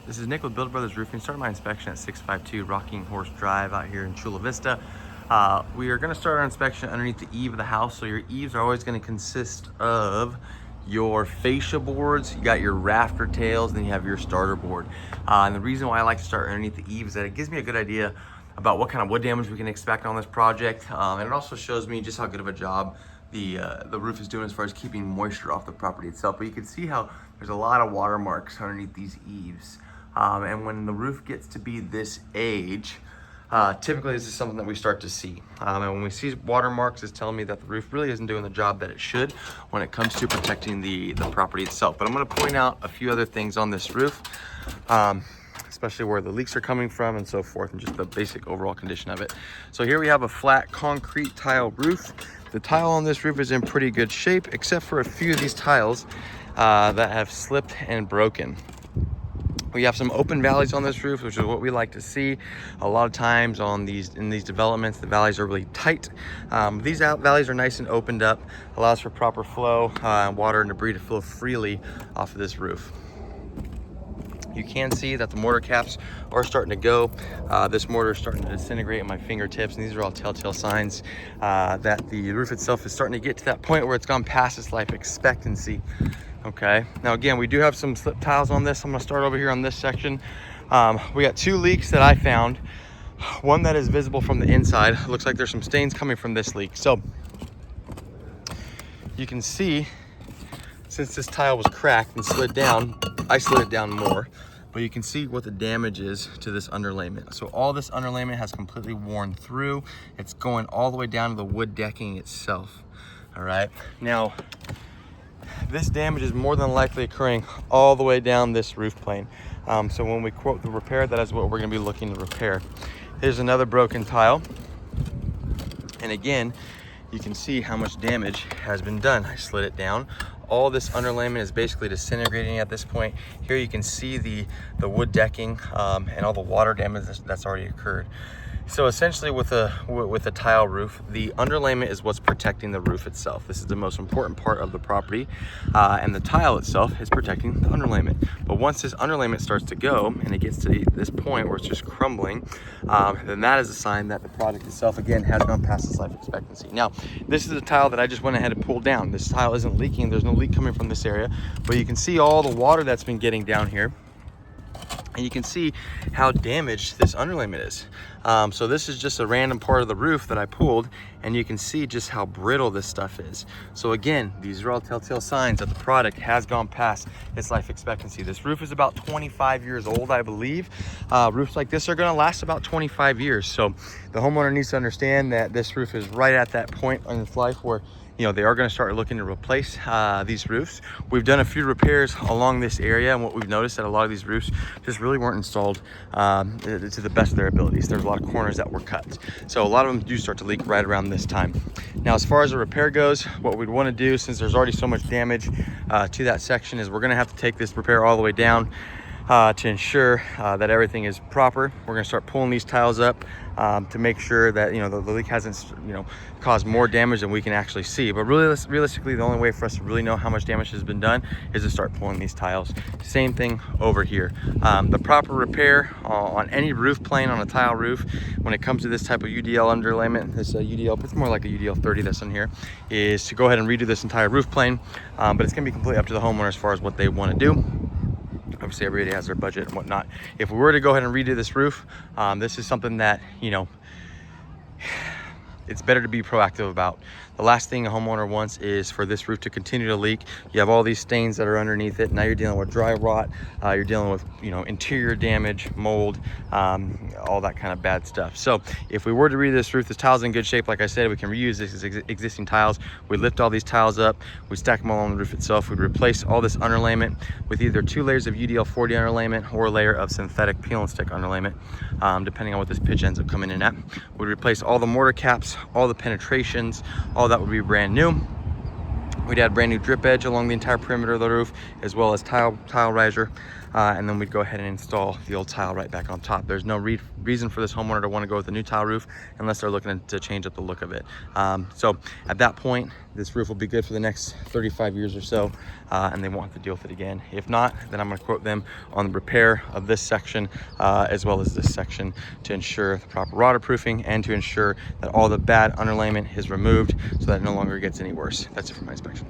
This is Nick with Builder Brothers Roofing. Starting my inspection at 652 Rocking Horse Drive out here in Chula Vista. We are going to start our inspection underneath the eave of the house. So your eaves are always going to consist of your fascia boards, you got your rafter tails, and then you have your starter board. And the reason why I like to start underneath the eave is that it gives me a good idea about what kind of wood damage we can expect on this project. And it also shows me just how good of a job the roof is doing as far as keeping moisture off the property itself. But you can see how there's a lot of watermarks underneath these eaves. And when the roof gets to be this age, typically this is something that we start to see. And when we see watermarks, it's telling me that the roof really isn't doing the job that it should when it comes to protecting the property itself. But I'm gonna point out a few other things on this roof, especially where the leaks are coming from and so forth, and just the basic overall condition of it. So here we have a flat concrete tile roof. The tile on this roof is in pretty good shape, except for a few of these tiles that have slipped and broken. We have some open valleys on this roof, which is what we like to see. A lot of times in these developments, the valleys are really tight. These valleys are nice and opened up, allows for proper flow, water and debris to flow freely off of this roof. You can see that the mortar caps are starting to go. This mortar is starting to disintegrate at my fingertips, and these are all telltale signs that the roof itself is starting to get to that point where it's gone past its life expectancy. Okay, now again, we do have some slip tiles on this. I'm gonna start over here on this section. We got two leaks that I found. One that is visible from the inside. Looks like there's some stains coming from this leak. So you can see, since this tile was cracked and slid down, I slid it down more, but you can see what the damage is to this underlayment. So all this underlayment has completely worn through. It's going all the way down to the wood decking itself. All right, now this damage is more than likely occurring all the way down this roof plane. So when we quote the repair, that is what we're gonna be looking to repair. Here's another broken tile. And again, you can see how much damage has been done. I slid it down. All this underlayment is basically disintegrating at this point. Here you can see the wood decking and all the water damage that's already occurred. So essentially with a tile roof, the underlayment is what's protecting the roof itself. This is the most important part of the property, and the tile itself is protecting the underlayment. But once this underlayment starts to go and it gets to this point where it's just crumbling, then that is a sign that the product itself, again, has gone past its life expectancy. Now, this is a tile that I just went ahead and pulled down. This tile isn't leaking. There's no leak coming from this area, but you can see all the water that's been getting down here. And you can see how damaged this underlayment is. So this is just a random part of the roof that I pulled, and you can see just how brittle this stuff is. So again, these are all telltale signs that the product has gone past its life expectancy. This roof is about 25 years old, I believe. Roofs like this are gonna last about 25 years. So the homeowner needs to understand that this roof is right at that point in its life where they are going to start looking to replace these roofs. We've done a few repairs along this area, and what we've noticed that a lot of these roofs just really weren't installed to the best of their abilities. There's a lot of corners that were cut. So a lot of them do start to leak right around this time. Now, as far as the repair goes, what we'd want to do, since there's already so much damage to that section, is we're going to have to take this repair all the way down to ensure that everything is proper. We're going to start pulling these tiles up to make sure that the leak hasn't caused more damage than we can actually see. But really, realistically, the only way for us to really know how much damage has been done is to start pulling these tiles. Same thing over here. The proper repair on any roof plane on a tile roof, when it comes to this type of UDL underlayment, this UDL, it's more like a UDL 30 that's in here, is to go ahead and redo this entire roof plane. But it's going to be completely up to the homeowner as far as what they want to do. Obviously, everybody has their budget and whatnot. If we were to go ahead and redo this roof, this is something that, it's better to be proactive about. The last thing a homeowner wants is for this roof to continue to leak. You have all these stains that are underneath it. Now you're dealing with dry rot. You're dealing with, interior damage, mold, all that kind of bad stuff. So if we were to redo this roof, this tile's in good shape. Like I said, we can reuse this existing tiles. We lift all these tiles up, we stack them all on the roof itself. We'd replace all this underlayment with either 2 layers of UDL 40 underlayment or a layer of synthetic peel and stick underlayment, depending on what this pitch ends up coming in at. We'd replace all the mortar caps, all the penetrations, all that would be brand new. We'd add brand new drip edge along the entire perimeter of the roof, as well as tile riser. and then we'd go ahead and install the old tile right back on top. There's no reason for this homeowner to want to go with a new tile roof unless they're looking to change up the look of it. So at that point, this roof will be good for the next 35 years or so, and they won't have to deal with it again. If not, then I'm going to quote them on the repair of this section as well as this section to ensure the proper waterproofing and to ensure that all the bad underlayment is removed so that it no longer gets any worse. That's it for my inspection.